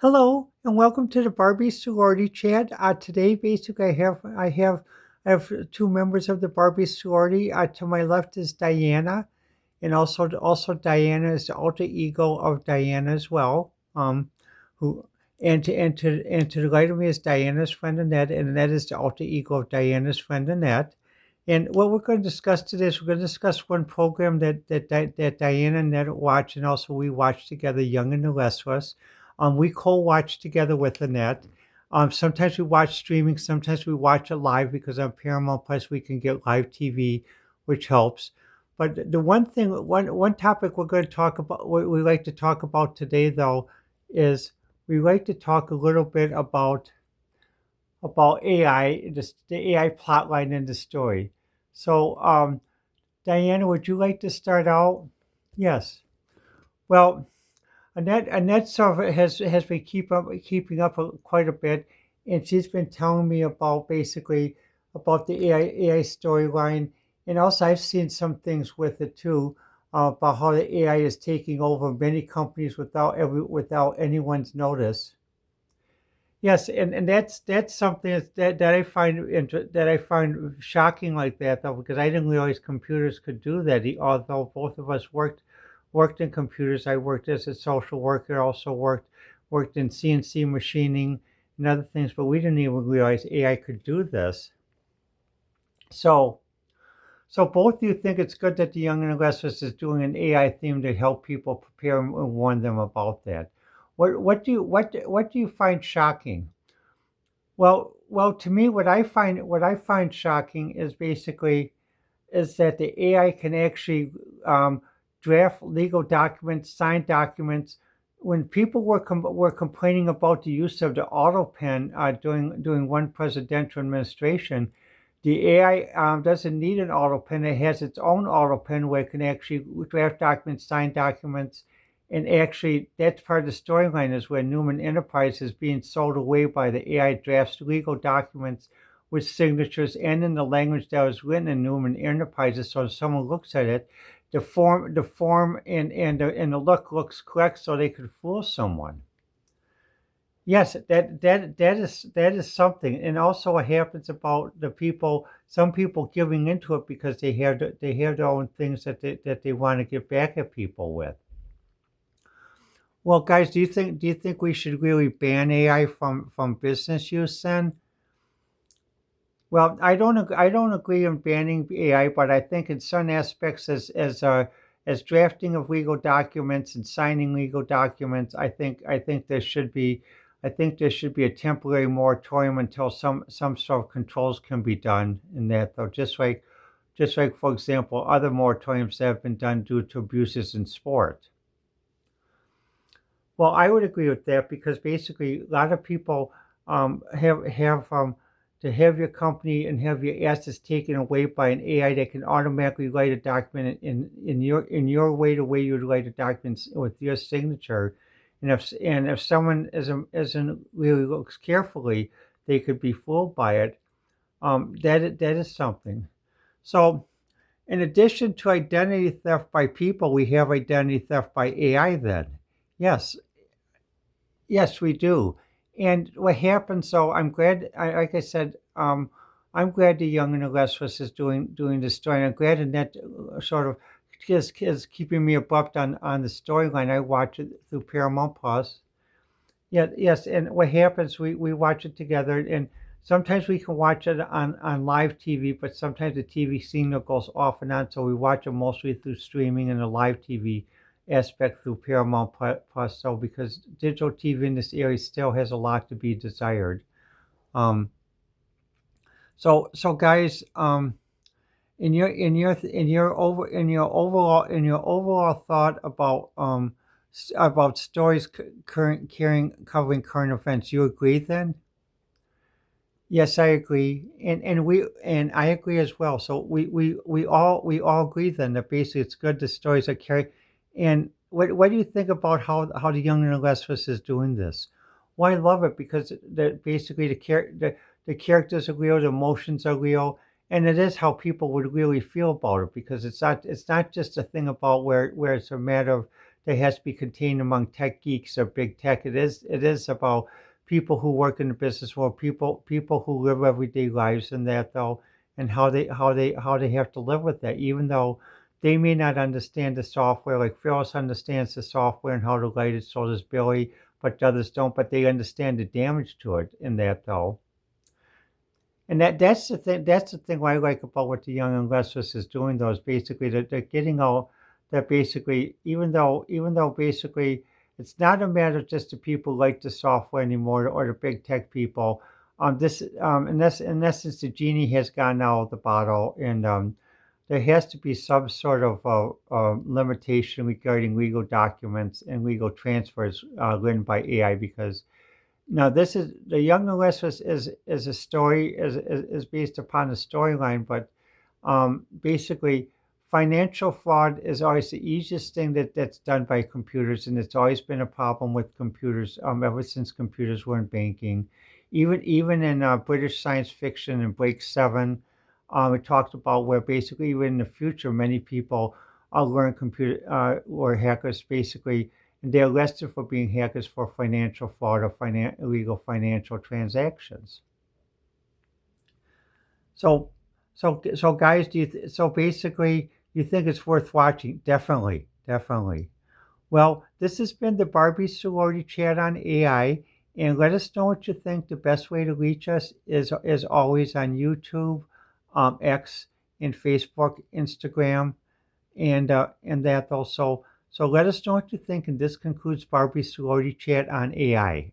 Hello and welcome to the Barbie sorority chat. Today, basically, I have two members of the Barbie sorority. To my left is Diana, and also Diana is the alter ego of Diana as well. Who and to the right of me is Diana's friend Annette, and Annette is the alter ego of Diana's friend Annette. And what we're going to discuss today is we're going to discuss one program that Diana and Annette watch, and also we watch together, Young and the Restless. We co-watch together with Annette. Sometimes we watch streaming, sometimes we watch it live because on Paramount Plus we can get live TV, which helps. But the one topic we're going to talk about, what we like to talk about today, though, is we like to talk a little bit about AI, the AI plotline in the story. So, Diana, would you like to start out? Yes. Well, Annette sort of has been keeping up quite a bit, and she's been telling me about basically about the AI storyline, and also I've seen some things with it too, about how the AI is taking over many companies without anyone's notice. Yes, and that's something that I find that I find shocking like that though, because I didn't realize computers could do that. Although both of us worked in computers, I worked as a social worker, also worked in CNC machining and other things, but we didn't even realize AI could do this. So so both of you think it's good that the Young and the Restless is doing an AI theme to help people prepare and warn them about that. What do you find shocking? Well, to me, what I find shocking is basically is that the AI can actually draft legal documents, sign documents. When people were complaining about the use of the auto pen during one presidential administration, the AI doesn't need an auto pen. It has its own auto pen where it can actually draft documents, sign documents, and actually that's part of the storyline is where Newman Enterprise is being sold away by the AI drafts legal documents with signatures and in the language that was written in Newman Enterprises. So if someone looks at it, the form and the look looks correct, so they could fool someone. Yes, that is something, and also what happens about the people. Some people giving into it because they have their own things that they want to get back at people with. Well, guys, do you think we should really ban AI from business use then? Well, I don't agree in banning AI, but I think in some aspects, as drafting of legal documents and signing legal documents, I think there should be a temporary moratorium until some sort of controls can be done in that, though. Just like for example, other moratoriums that have been done due to abuses in sport. Well, I would agree with that because basically a lot of people have to have your company and have your assets taken away by an AI that can automatically write a document in your way you'd write a document with your signature, and if someone isn't really looks carefully, they could be fooled by it. That is something. So, in addition to identity theft by people, we have identity theft by AI. Then, yes, yes, we do. And what happens? So I'm glad. Like I said, I'm glad the Young and the Restless is doing this story. And I'm glad Annette sort of is keeping me abrupt on the storyline. I watch it through Paramount Plus. Yeah, yes. And what happens? We watch it together, and sometimes we can watch it on live TV, but sometimes the TV signal goes off and on, so we watch it mostly through streaming and the live TV aspect through Paramount Plus. So because digital TV in this area still has a lot to be desired. Um, so guys, in your overall thought about stories current carrying covering current events, you agree then? Yes, I agree, and I agree as well. So we all agree then that basically it's good the stories are carried. And what do you think about how the Young and the Restless is doing this? Well, I love it because basically the characters are real, the emotions are real, and it is how people would really feel about it because it's not just a thing about where it's a matter of that has to be contained among tech geeks or big tech. It is about people who work in the business world, people who live everyday lives in that though, and how they have to live with that, even though they may not understand the software. Like Phyllis understands the software and how to write it, so does Billy, but others don't. But they understand the damage to it in that though. And that's the thing. That's the thing what I like about what the Young and Restless is doing. Though is basically that they're getting all that basically, even though basically it's not a matter just the people like the software anymore or the big tech people. This in essence, the genie has gone out of the bottle, and there has to be some sort of limitation regarding legal documents and legal transfers written by AI because now, this is the Young and Restless is a story is based upon a storyline, but basically, financial fraud is always the easiest thing that's done by computers, and it's always been a problem with computers ever since computers were in banking. Even in British science fiction in Break Seven, it talked about where basically even in the future, many people learn computer or hackers basically and they're arrested for being hackers for financial fraud or illegal financial transactions. So, so guys, so basically, you think it's worth watching? Definitely, definitely. Well, this has been the Barbie Sorority Chat on AI, and let us know what you think. The best way to reach us is always on YouTube, X, and Facebook, Instagram, and that also. So let us know what you think, and this concludes Barbie's Sorority Chat on AI.